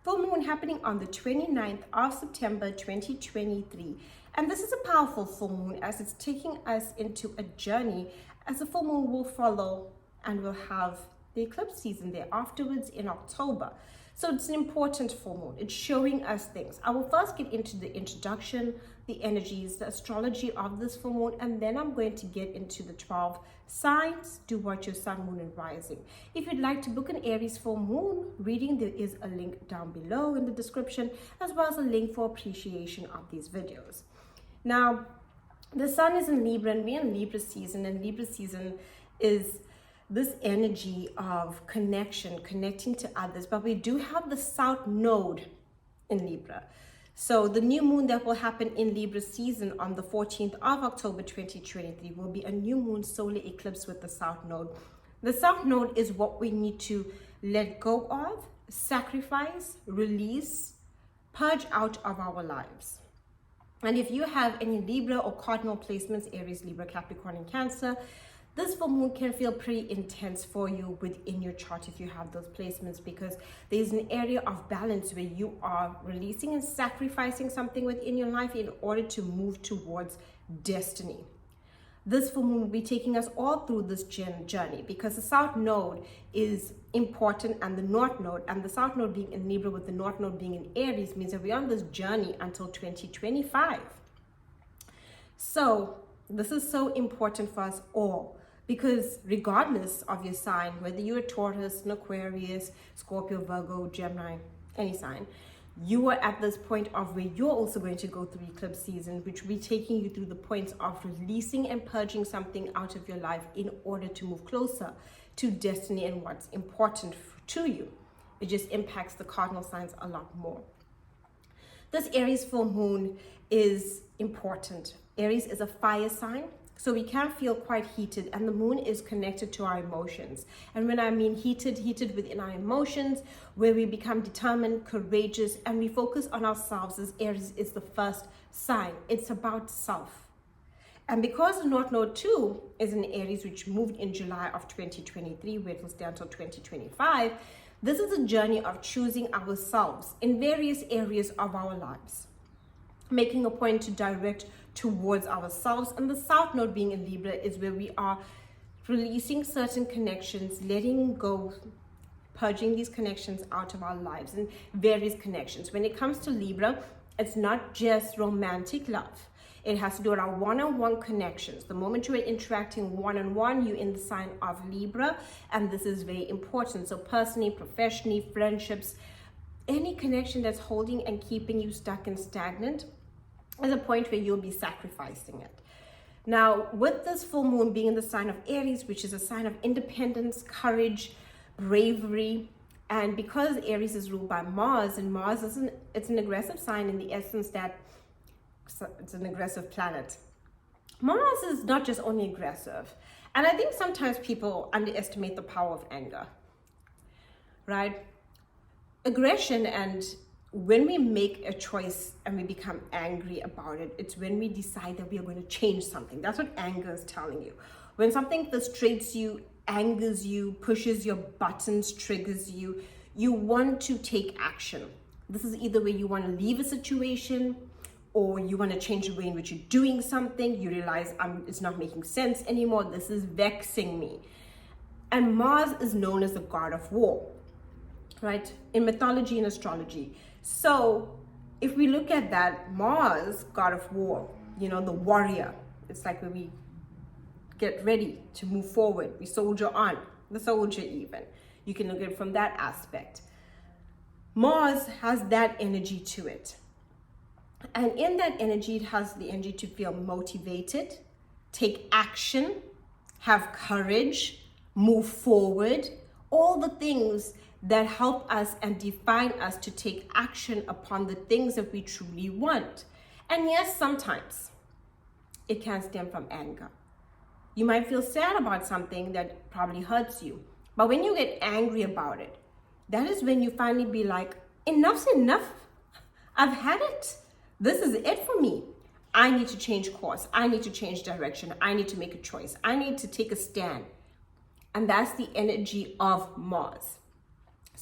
Full moon happening on the 29th of September 2023. And this is a powerful full moon as it's taking us into a journey, as the full moon will follow and we'll have the eclipse season there afterwards in October. So it's an important full moon. It's showing us things. I will first get into the introduction, the energies, the astrology of this full moon, and then I'm going to get into the 12 signs. Do watch your sun, moon, and rising. If you'd like to book an Aries full moon reading, there is a link down below in the description, as well as a link for appreciation of these videos. Now, the sun is in Libra, and we're in Libra season, and Libra season is this energy of connection, connecting to others, but we do have the south node in Libra. So the new moon that will happen in Libra season on the 14th of October 2023 will be a new moon solar eclipse with the south node. The south node is what we need to let go of, sacrifice, release, purge out of our lives. And if you have any Libra or cardinal placements, Aries, Libra, Capricorn, and Cancer, this full moon can feel pretty intense for you within your chart if you have those placements, because there's an area of balance where you are releasing and sacrificing something within your life in order to move towards destiny. This full moon will be taking us all through this journey, because the south node is important and the north node, and the south node being in Libra with the north node being in Aries, means that we're on this journey until 2025. So this is so important for us all, because regardless of your sign, whether you're a Taurus, an Aquarius, Scorpio, Virgo, Gemini, any sign, you are at this point of where you're also going to go through eclipse season, which will be taking you through the points of releasing and purging something out of your life in order to move closer to destiny and what's important to you. It just impacts the cardinal signs a lot more. This Aries full moon is important. Aries is a fire sign, so we can feel quite heated, and the moon is connected to our emotions. And when I mean heated within our emotions, where we become determined, courageous, and we focus on ourselves, as Aries is the first sign. It's about self. And because the North Node 2 is in Aries, which moved in July of 2023, where it will stay until 2025, this is a journey of choosing ourselves in various areas of our lives, making a point to direct towards ourselves. And the south node being in Libra is where we are releasing certain connections, letting go, purging these connections out of our lives, and various connections. When it comes to Libra, it's not just romantic love. It has to do with our one-on-one connections. The moment you are interacting one-on-one, you're in the sign of Libra, and this is very important. So personally, professionally, friendships, any connection that's holding and keeping you stuck and stagnant, is a point where you'll be sacrificing it. Now, with this full moon being in the sign of Aries, which is a sign of independence, courage, bravery, and because Aries is ruled by Mars, and Mars it's an aggressive sign in the essence that it's an aggressive planet. Mars is not just only aggressive, and I think sometimes people underestimate the power of anger, right? Aggression, and when we make a choice and we become angry about it, it's when we decide that we are going to change something. That's what anger is telling you. When something frustrates you, angers you, pushes your buttons, triggers you, you want to take action. This is either where you want to leave a situation, or you want to change the way in which you're doing something. You realize it's not making sense anymore. This is vexing me. And Mars is known as the god of war, right? In mythology and astrology. So if we look at that, Mars, god of war, the warrior, it's like when we get ready to move forward, we soldier on, the soldier even. You can look at it from that aspect. Mars has that energy to it. And in that energy, it has the energy to feel motivated, take action, have courage, move forward, all the things that help us and define us to take action upon the things that we truly want. And yes, sometimes it can stem from anger. You might feel sad about something that probably hurts you, but when you get angry about it, that is when you finally be like, enough's enough. I've had it. This is it for me. I need to change course. I need to change direction. I need to make a choice. I need to take a stand. And that's the energy of Mars.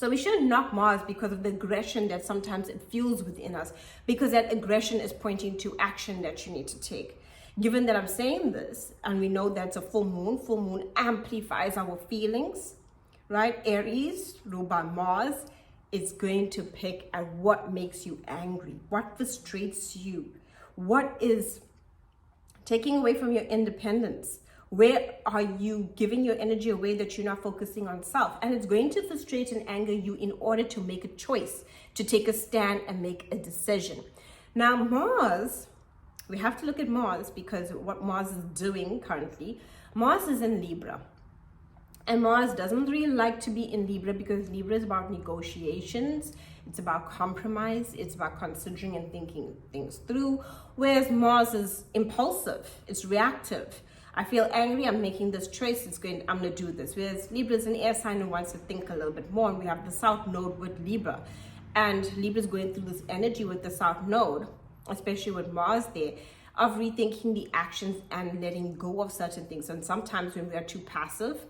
So we shouldn't knock Mars because of the aggression that sometimes it fuels within us, because that aggression is pointing to action that you need to take. Given that I'm saying this, and we know that's a full moon amplifies our feelings, right? Aries, ruled by Mars, is going to pick at what makes you angry, what frustrates you, what is taking away from your independence. Where are you giving your energy away that you're not focusing on self? And it's going to frustrate and anger you in order to make a choice, to take a stand and make a decision. Now, Mars, we have to look at Mars because what Mars is doing currently, Mars is in Libra. And Mars doesn't really like to be in Libra because Libra is about negotiations. It's about compromise. It's about considering and thinking things through. Whereas Mars is impulsive. It's reactive. I feel angry, I'm making this choice, I'm going to do this. Whereas Libra is an air sign and wants to think a little bit more. And we have the South Node with Libra. And Libra is going through this energy with the South Node, especially with Mars there, of rethinking the actions and letting go of certain things. And sometimes when we are too passive,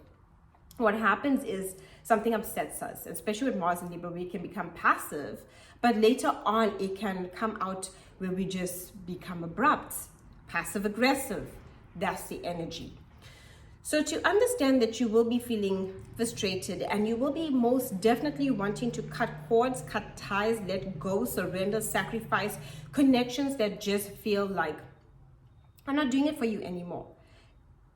what happens is something upsets us, especially with Mars and Libra, we can become passive. But later on, it can come out where we just become abrupt, passive aggressive. That's the energy. So to understand that you will be feeling frustrated and you will be most definitely wanting to cut cords, cut ties, let go, surrender, sacrifice connections that just feel like I'm not doing it for you anymore.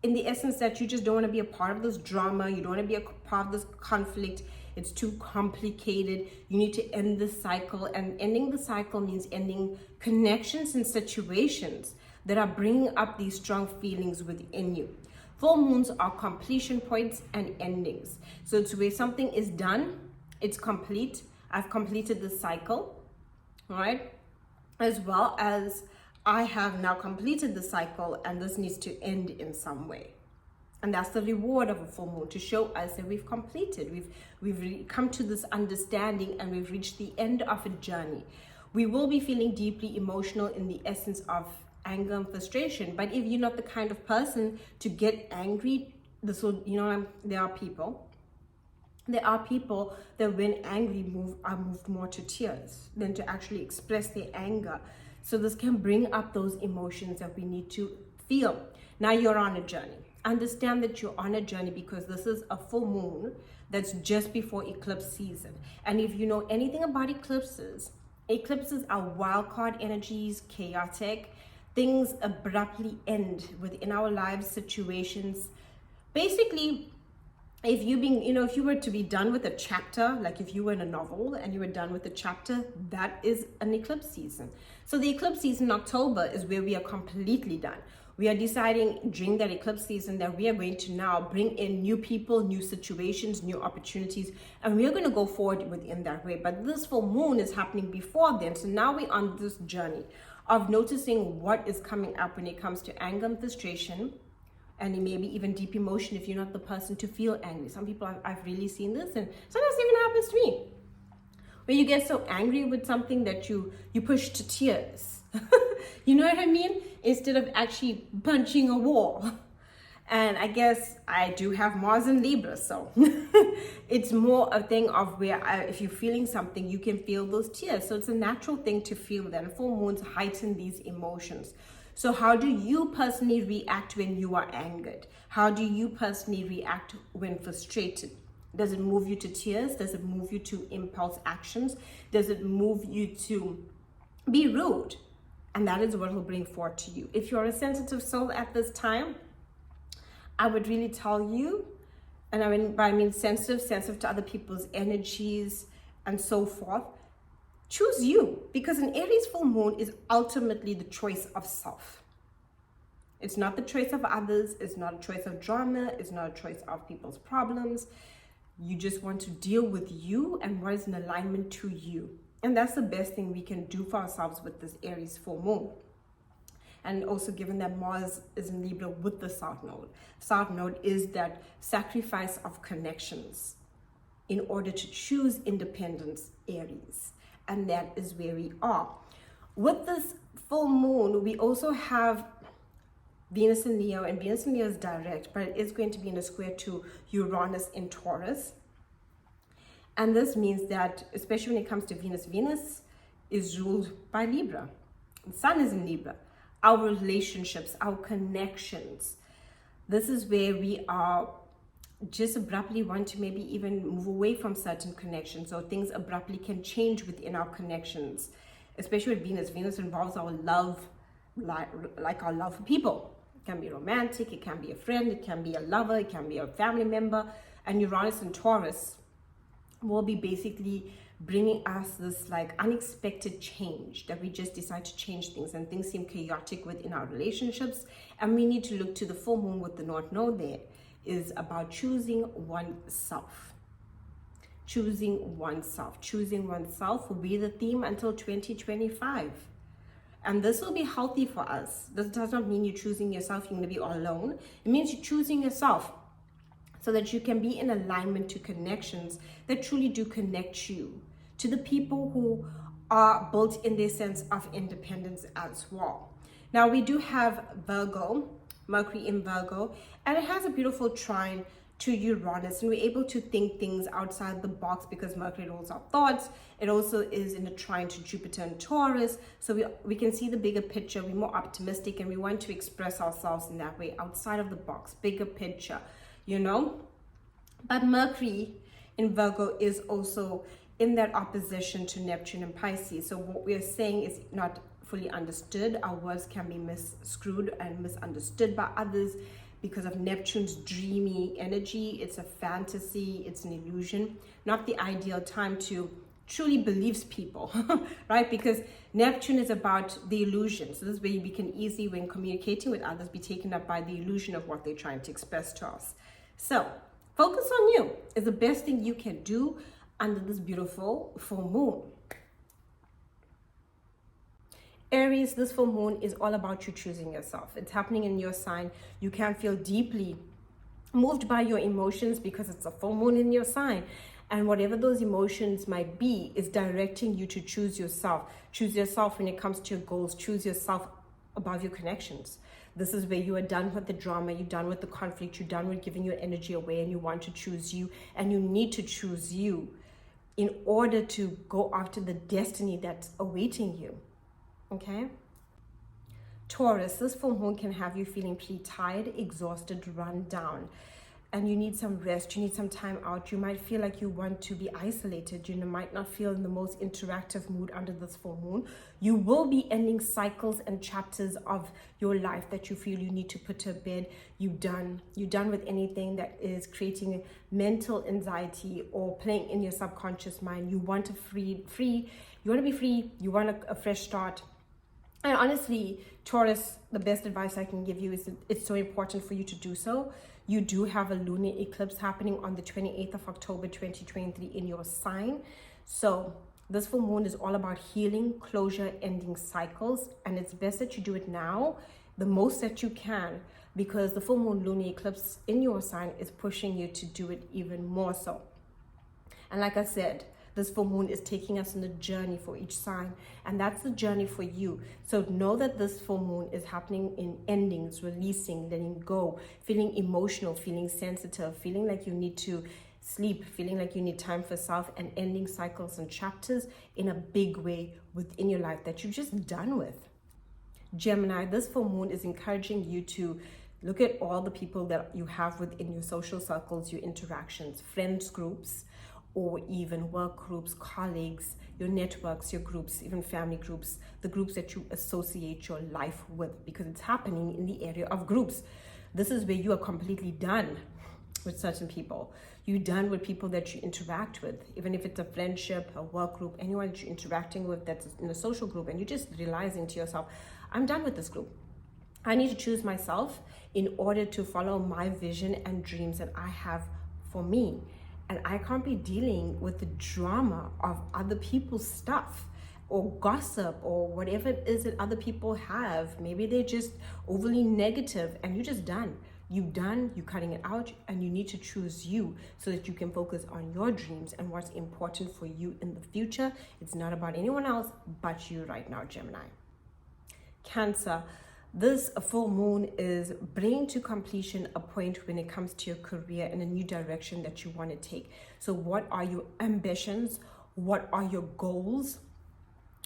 In the essence that you just don't want to be a part of this drama, you don't want to be a part of this conflict. It's too complicated. You need to end the cycle, and ending the cycle means ending connections and situations that are bringing up these strong feelings within you. Full moons are completion points and endings. So it's where something is done, it's complete. I've completed the cycle, all right? As well as I have now completed the cycle and this needs to end in some way. And that's the reward of a full moon, to show us that we've completed, we've come to this understanding and we've reached the end of a journey. We will be feeling deeply emotional in the essence of anger and frustration, but if you're not the kind of person to get angry, this will, there are people that when angry are moved more to tears than to actually express their anger. So this can bring up those emotions that we need to feel. Now you're on a journey. Understand that you're on a journey because this is a full moon that's just before eclipse season. And if you know anything about eclipses are wild card energies, chaotic. Things abruptly end within our lives, situations. Basically, if you were to be done with a chapter, like if you were in a novel and you were done with a chapter, that is an eclipse season. So the eclipse season in October is where we are completely done. We are deciding during that eclipse season that we are going to now bring in new people, new situations, new opportunities, and we are going to go forward within that way. But this full moon is happening before then. So now we're on this journey of noticing what is coming up when it comes to anger and frustration, and maybe even deep emotion if you're not the person to feel angry. Some people, I've really seen this, and sometimes it even happens to me, where you get so angry with something that you push to tears. You know what I mean? Instead of actually punching a wall. And I guess I do have Mars in Libra, so it's more a thing of where if you're feeling something, you can feel those tears. So it's a natural thing to feel that. Full moons heighten these emotions. So how do you personally react when you are angered? How do you personally react when frustrated? Does it move you to tears? Does it move you to impulse actions? Does it move you to be rude? And that is what will bring forth to you. If you're a sensitive soul at this time, I would really tell you, and I mean sensitive to other people's energies and so forth, choose you, because an Aries full moon is ultimately the choice of self. It's not the choice of others. It's not a choice of drama. It's not a choice of people's problems. You just want to deal with you and what is in alignment to you. And that's the best thing we can do for ourselves with this Aries full moon. And also given that Mars is in Libra with the South Node. South Node is that sacrifice of connections in order to choose independence, Aries. And that is where we are. With this full moon, we also have Venus in Leo, and Venus in Leo is direct, but it is going to be in a square to Uranus in Taurus. And this means that, especially when it comes to Venus, Venus is ruled by Libra. The sun is in Libra. Our relationships, our connections. This is where we are just abruptly want to maybe even move away from certain connections, or things abruptly can change within our connections, especially with Venus. Venus involves our love, like our love for people. It can be romantic, it can be a friend, it can be a lover, it can be a family member. And Uranus and Taurus will be basically bringing us this like unexpected change, that we just decide to change things, and things seem chaotic within our relationships, and we need to look to the full moon with the North Node there. Is about choosing oneself. Choosing oneself. Choosing oneself will be the theme until 2025. And this will be healthy for us. This does not mean you're choosing yourself, you're going to be all alone. It means you're choosing yourself so that you can be in alignment to connections that truly do connect you to the people who are built in their sense of independence as well. Now, we do have Virgo, Mercury in Virgo, and it has a beautiful trine to Uranus, and we're able to think things outside the box because Mercury rules our thoughts. It also is in a trine to Jupiter and Taurus, so we can see the bigger picture. We're more optimistic, and we want to express ourselves in that way, outside of the box, bigger picture, you know. But Mercury in Virgo is also in that opposition to Neptune and Pisces, so what we're saying is not fully understood. Our words can be misconstrued and misunderstood by others because of Neptune's dreamy energy. It's a fantasy, it's an illusion, not the ideal time to truly believe people, right? Because Neptune is about the illusion. So this is where we can easily, when communicating with others, be taken up by the illusion of what they're trying to express to us. So focus on you is the best thing you can do under this beautiful full moon. Aries, this full moon is all about you choosing yourself. It's happening in your sign. You can feel deeply moved by your emotions because it's a full moon in your sign. And whatever those emotions might be is directing you to choose yourself. Choose yourself when it comes to your goals. Choose yourself above your connections. This is where you are done with the drama. You're done with the conflict. You're done with giving your energy away, and you want to choose you. And you need to choose you in order to go after the destiny that's awaiting you. Okay? Taurus, this full moon can have you feeling pretty tired, exhausted, run down, and you need some rest. You need some time out. You might feel like you want to be isolated. You might not feel in the most interactive mood under this full moon. You will be ending cycles and chapters of your life that you feel you need to put to bed. You're done with anything that is creating mental anxiety or playing in your subconscious mind. You want to you want to be free. You want a fresh start. And honestly, Taurus, the best advice I can give you is that it's so important for you to do so. You do have a lunar eclipse happening on the 28th of October 2023 in your sign. So this full moon is all about healing, closure, ending cycles. And it's best that you do it now, the most that you can, because the full moon lunar eclipse in your sign is pushing you to do it even more so. And like I said, this full moon is taking us on a journey for each sign, and that's the journey for you. So know that this full moon is happening in endings, releasing, letting go, feeling emotional, feeling sensitive, feeling like you need to sleep, feeling like you need time for self, and ending cycles and chapters in a big way within your life that you're just done with. Gemini, this full moon is encouraging you to look at all the people that you have within your social circles, your interactions, friends groups, or even work groups, colleagues, your networks, your groups, even family groups, the groups that you associate your life with, because it's happening in the area of groups. This is where you are completely done with certain people. You're done with people that you interact with, even if it's a friendship, a work group, anyone that you're interacting with that's in a social group, and you're just realizing to yourself, I'm done with this group. I need to choose myself in order to follow my vision and dreams that I have for me. And I can't be dealing with the drama of other people's stuff or gossip or whatever it is that other people have. Maybe they're just overly negative, and you're just done. You're done, you're cutting it out, and you need to choose you so that you can focus on your dreams and what's important for you in the future. It's not about anyone else but you right now, Gemini. Cancer. This full moon is bringing to completion a point when it comes to your career and a new direction that you want to take. So what are your ambitions? What are your goals?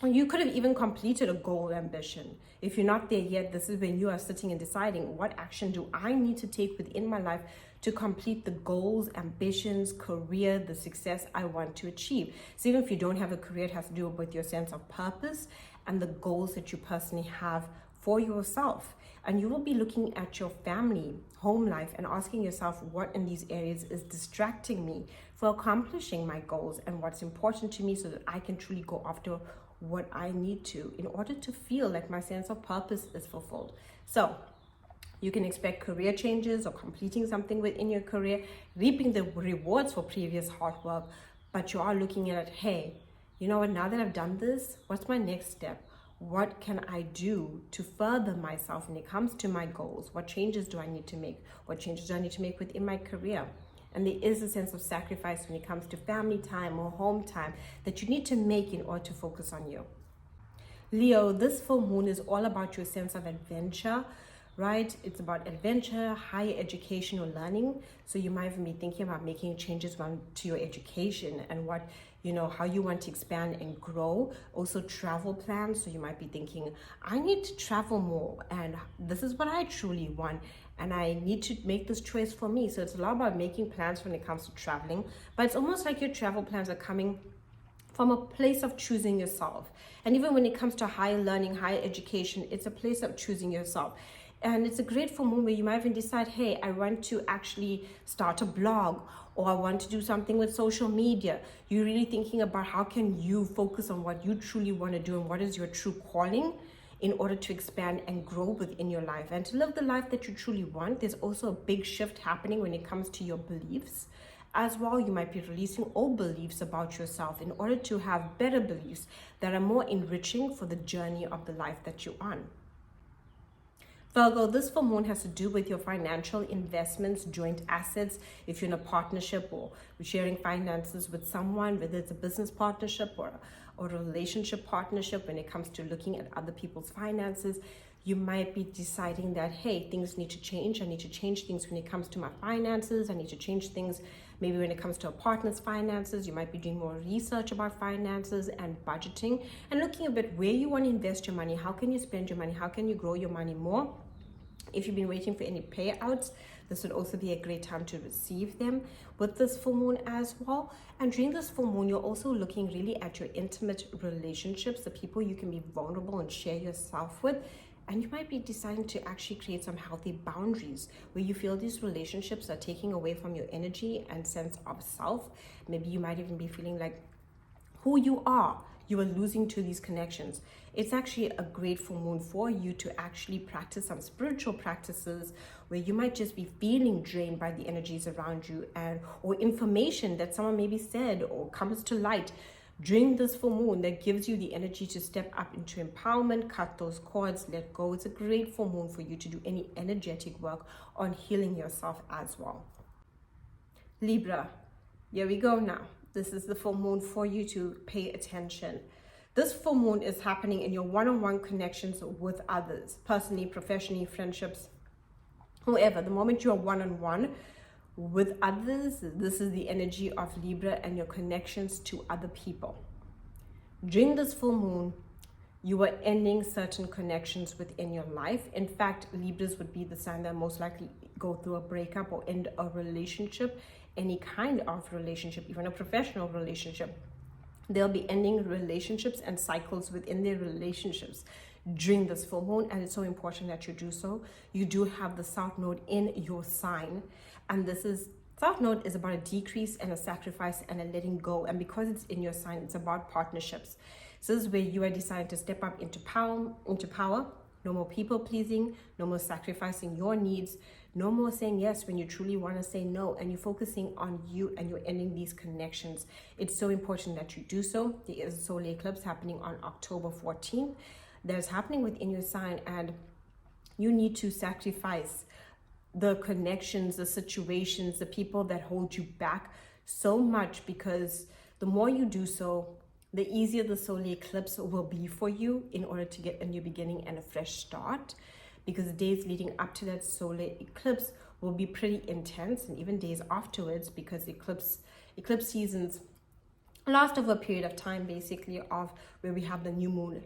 You could have even completed a goal ambition. If you're not there yet, this is when you are sitting and deciding, what action do I need to take within my life to complete the goals, ambitions, career, the success I want to achieve. So even if you don't have a career, it has to do with your sense of purpose and the goals that you personally have for yourself. And you will be looking at your family, home life, and asking yourself what in these areas is distracting me for accomplishing my goals and what's important to me, so that I can truly go after what I need to in order to feel like my sense of purpose is fulfilled. So you can expect career changes or completing something within your career, reaping the rewards for previous hard work, but you are looking at it, hey, you know what, now that I've done this, what's my next step? What can I do to further myself when it comes to my goals? What changes do I need to make? What changes do I need to make within my career? And there is a sense of sacrifice when it comes to family time or home time that you need to make in order to focus on you. Leo, this full moon is all about your sense of adventure, right? It's about adventure, higher education or learning. So you might even be thinking about making changes to your education and what, you know, how you want to expand and grow. Also travel plans. So you might be thinking, I need to travel more and this is what I truly want. And I need to make this choice for me. So it's a lot about making plans when it comes to traveling, but it's almost like your travel plans are coming from a place of choosing yourself. And even when it comes to higher learning, higher education, it's a place of choosing yourself. And it's a great full moon where you might even decide, hey, I want to actually start a blog, or I want to do something with social media. You're really thinking about how can you focus on what you truly want to do and what is your true calling in order to expand and grow within your life and to live the life that you truly want. There's also a big shift happening when it comes to your beliefs as well. You might be releasing old beliefs about yourself in order to have better beliefs that are more enriching for the journey of the life that you're on. Virgo, this full moon has to do with your financial investments, joint assets. If you're in a partnership or sharing finances with someone, whether it's a business partnership or a relationship partnership, when it comes to looking at other people's finances, you might be deciding that, hey, things need to change. I need to change things when it comes to my finances. I need to change things maybe when it comes to a partner's finances. You might be doing more research about finances and budgeting and looking a bit where you want to invest your money. How can you spend your money? How can you grow your money more? If you've been waiting for any payouts, this would also be a great time to receive them with this full moon as well. And during this full moon, you're also looking really at your intimate relationships, the people you can be vulnerable and share yourself with. And you might be deciding to actually create some healthy boundaries where you feel these relationships are taking away from your energy and sense of self. Maybe you might even be feeling like who you are, you are losing to these connections. It's actually a great full moon for you to actually practice some spiritual practices where you might just be feeling drained by the energies around you or information that someone maybe said or comes to light during this full moon that gives you the energy to step up into empowerment, cut those cords, let go. It's a great full moon for you to do any energetic work on healing yourself as well. Libra, here we go now. This is the full moon for you to pay attention. This full moon is happening in your one-on-one connections with others, personally, professionally, friendships, whoever. The moment you're one-on-one with others, this is the energy of Libra and your connections to other people. During this full moon, you are ending certain connections within your life. In fact, Libras would be the sign that most likely go through a breakup or end a relationship, any kind of relationship, even a professional relationship. They'll be ending relationships and cycles within their relationships during this full moon, and it's so important that you do so. You do have the South Node in your sign, and South Node is about a decrease and a sacrifice and a letting go, and because it's in your sign, it's about partnerships. So this is where you are deciding to step up into power. No more people pleasing, no more sacrificing your needs, no more saying yes when you truly want to say no, and you're focusing on you and you're ending these connections. It's so important that you do so. There is a solar eclipse happening on October 14th. That's happening within your sign, and you need to sacrifice the connections, the situations, the people that hold you back so much, because the more you do so, the easier the solar eclipse will be for you in order to get a new beginning and a fresh start. because the days leading up to that solar eclipse will be pretty intense, and even days afterwards, because eclipse seasons last over a period of time, basically, of where we have the new moon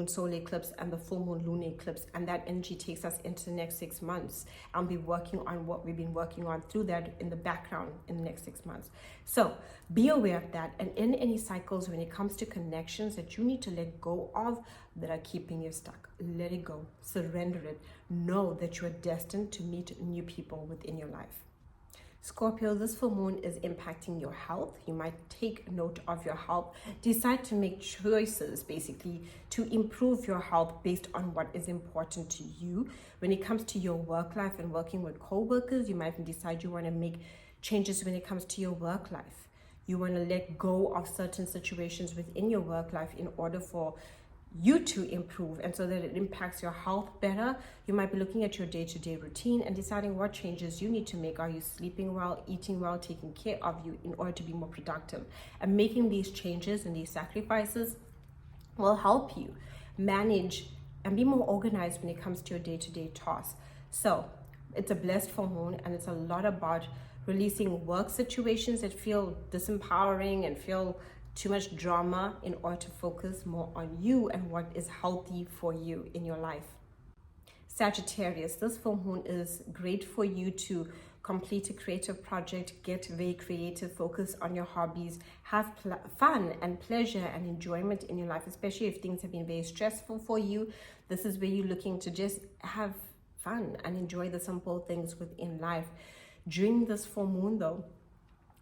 solar eclipse and the full moon lunar eclipse, and that energy takes us into the next 6 months, and we'll be working on what we've been working on through that in the background in the next 6 months. So be aware of that, and in any cycles when it comes to connections that you need to let go of that are keeping you stuck, let it go, surrender it. Know that you are destined to meet new people within your life. Scorpio, this full moon is impacting your health. You might take note of your health, decide to make choices basically to improve your health based on what is important to you. When it comes to your work life and working with co-workers, you might decide you want to make changes when it comes to your work life. You want to let go of certain situations within your work life in order for you to improve, and so that it impacts your health better. You might be looking at your day-to-day routine and deciding what changes you need to make. Are you sleeping well, eating well, taking care of you in order to be more productive? And making these changes and these sacrifices will help you manage and be more organized when it comes to your day-to-day tasks. So it's a blessed full moon, and it's a lot about releasing work situations that feel disempowering and feel too much drama in order to focus more on you and what is healthy for you in your life. Sagittarius, this full moon is great for you to complete a creative project, get very creative, focus on your hobbies, have fun and pleasure and enjoyment in your life, especially if things have been very stressful for you. This is where you're looking to just have fun and enjoy the simple things within life. During this full moon though,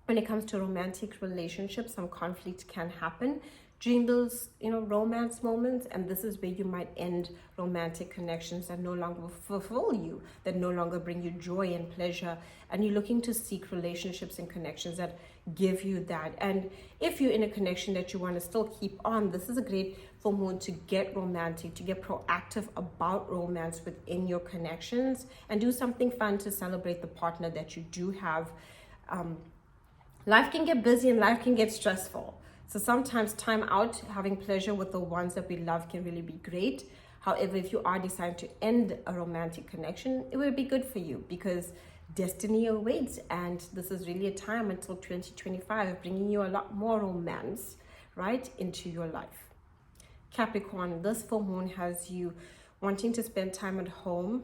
when it comes to romantic relationships, some conflict can happen during those, romance moments, and this is where you might end romantic connections that no longer fulfill you, that no longer bring you joy and pleasure, and you're looking to seek relationships and connections that give you that. And if you're in a connection that you want to still keep on, this is a great full moon to get romantic, to get proactive about romance within your connections, and do something fun to celebrate the partner that you do have. Life can get busy and life can get stressful. So sometimes time out, having pleasure with the ones that we love can really be great. However, if you are deciding to end a romantic connection, it will be good for you because destiny awaits. And this is really a time until 2025 of bringing you a lot more romance, right, into your life. Capricorn, this full moon has you wanting to spend time at home,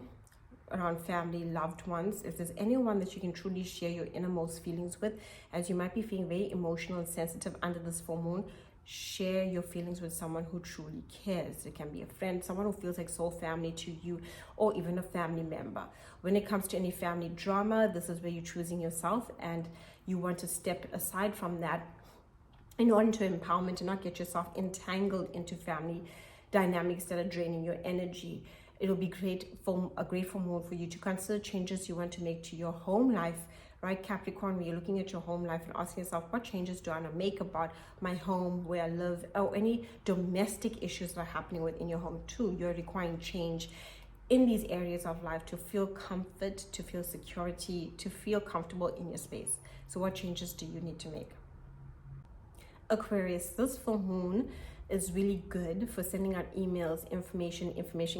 around family, loved ones. If there's anyone that you can truly share your innermost feelings with, as you might be feeling very emotional and sensitive under this full moon, share your feelings with someone who truly cares. It can be a friend, someone who feels like soul family to you, or even a family member. When it comes to any family drama, this is where you're choosing yourself and you want to step aside from that in order to empowerment and not get yourself entangled into family dynamics that are draining your energy. It'll be a great full moon for you to consider changes you want to make to your home life, right, Capricorn? When you're looking at your home life and asking yourself, what changes do I want to make about my home, where I live, or any domestic issues that are happening within your home too. You're requiring change in these areas of life to feel comfort, to feel security, to feel comfortable in your space. So what changes do you need to make? Aquarius, this full moon is really good for sending out emails, information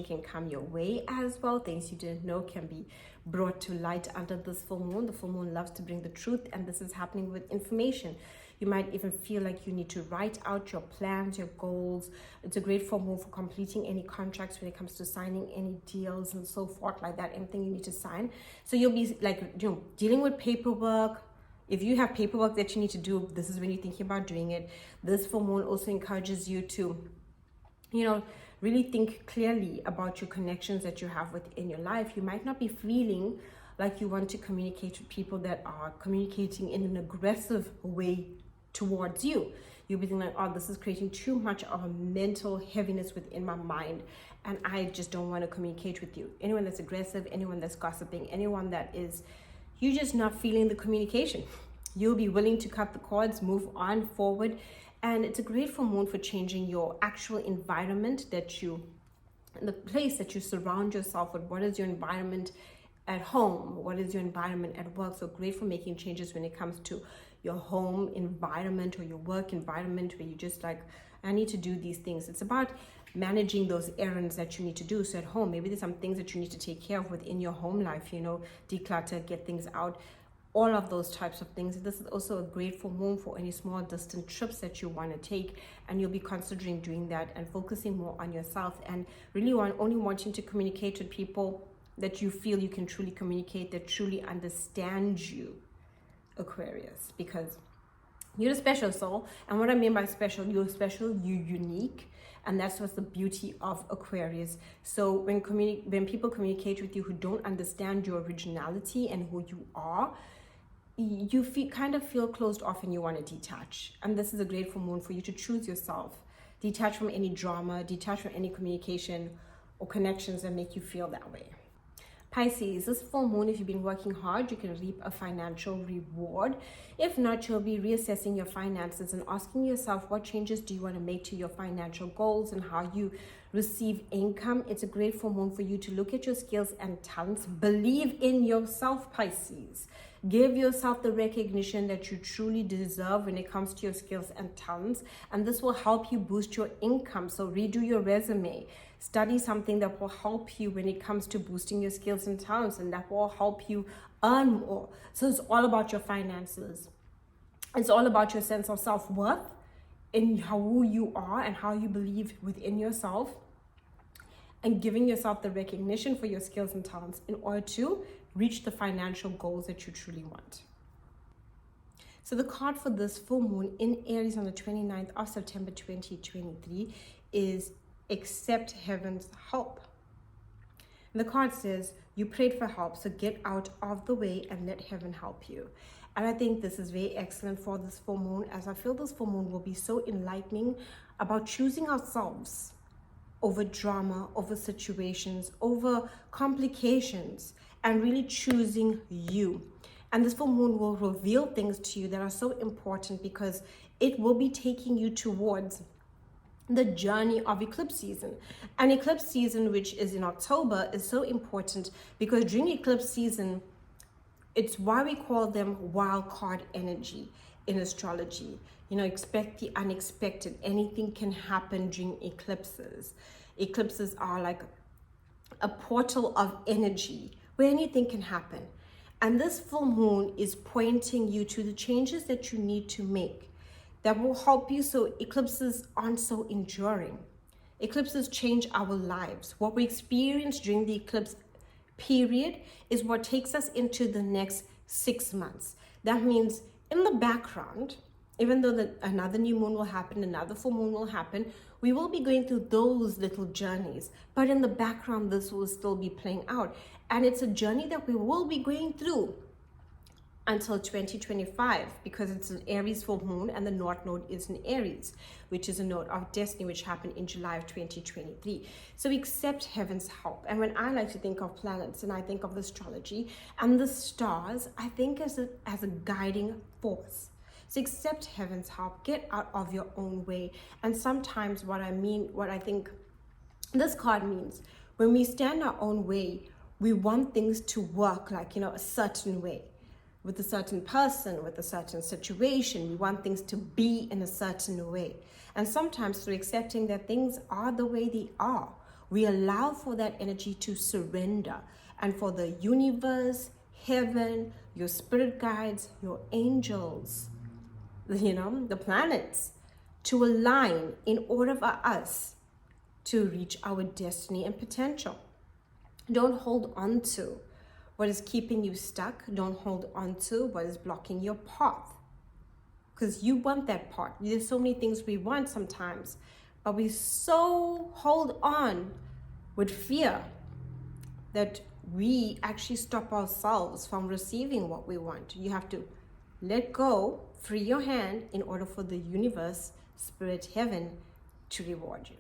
can come your way as well. Things you didn't know can be brought to light under this full moon. The full moon loves to bring the truth, and this is happening with information. You might even feel like you need to write out your plans, your goals. It's a great full moon for completing any contracts when it comes to signing any deals and so forth like that, anything you need to sign. So you'll be like, dealing with paperwork. If you have paperwork that you need to do, this is when you're thinking about doing it. This full moon also encourages you to, really think clearly about your connections that you have within your life. You might not be feeling like you want to communicate with people that are communicating in an aggressive way towards you. You'll be thinking like, oh, this is creating too much of a mental heaviness within my mind, and I just don't want to communicate with you. Anyone that's aggressive, anyone that's gossiping, anyone that is, you're just not feeling the communication. You'll be willing to cut the cords, move on forward. And it's a great full moon for changing your actual environment the place that you surround yourself with. What is your environment at home? What is your environment at work? So great for making changes when it comes to your home environment or your work environment, where you just like, I need to do these things. It's about managing those errands that you need to do. So at home, maybe there's some things that you need to take care of within your home life, you know, declutter, get things out, all of those types of things. This is also a great full moon for any small distant trips that you want to take, and you'll be considering doing that and focusing more on yourself, and really only wanting to communicate with people that you feel you can truly communicate, that truly understand you, Aquarius, because you're a special soul. And what I mean by special, you're special, you're unique, and that's what's the beauty of Aquarius. So when people communicate with you who don't understand your originality and who you are, you kind of feel closed off and you want to detach. And this is a great full moon for you to choose yourself. Detach from any drama, detach from any communication or connections that make you feel that way. Pisces, this full moon, if you've been working hard, you can reap a financial reward. If not, you'll be reassessing your finances and asking yourself, what changes do you want to make to your financial goals and how you receive income? It's a great full moon for you to look at your skills and talents. Believe in yourself, Pisces. Give yourself the recognition that you truly deserve when it comes to your skills and talents, and this will help you boost your income. So redo your resume, study something that will help you when it comes to boosting your skills and talents, and that will help you earn more. So it's all about your finances. It's all about your sense of self-worth in who you are and how you believe within yourself, and giving yourself the recognition for your skills and talents in order to reach the financial goals that you truly want. So the card for this full moon in Aries on the 29th of September 2023 is accept heaven's help. And the card says, you prayed for help, so get out of the way and let heaven help you. And I think this is very excellent for this full moon, as I feel this full moon will be so enlightening about choosing ourselves over drama, over situations, over complications, and really choosing you. And this full moon will reveal things to you that are so important, because it will be taking you towards the journey of eclipse season. And eclipse season, which is in October, is so important because during eclipse season, it's why we call them wild card energy in astrology. You know, expect the unexpected. Anything can happen during eclipses. Eclipses are like a portal of energy where anything can happen. And this full moon is pointing you to the changes that you need to make that will help you, so eclipses aren't so enduring. Eclipses change our lives. What we experience during the eclipse period is what takes us into the next 6 months. That means in the background, even though another new moon will happen, another full moon will happen, we will be going through those little journeys. But in the background, this will still be playing out. And it's a journey that we will be going through until 2025, because it's an Aries full moon and the North Node is in Aries, which is a node of destiny, which happened in July of 2023. So we accept heaven's help. And when I like to think of planets and I think of astrology and the stars, I think as a guiding force. So accept heaven's help, get out of your own way. And sometimes what I think this card means, when we stand our own way, we want things to work like, a certain way. With a certain person, with a certain situation, we want things to be in a certain way. And sometimes through accepting that things are the way they are, we allow for that energy to surrender, and for the universe, heaven, your spirit guides, your angels, the planets, to align in order for us to reach our destiny and potential. Don't hold on to what is keeping you stuck. Don't hold on to what is blocking your path, because you want that part. There's so many things we want sometimes, but we so hold on with fear that we actually stop ourselves from receiving what we want. You have to let go, free your hand, in order for the universe, spirit, heaven to reward you.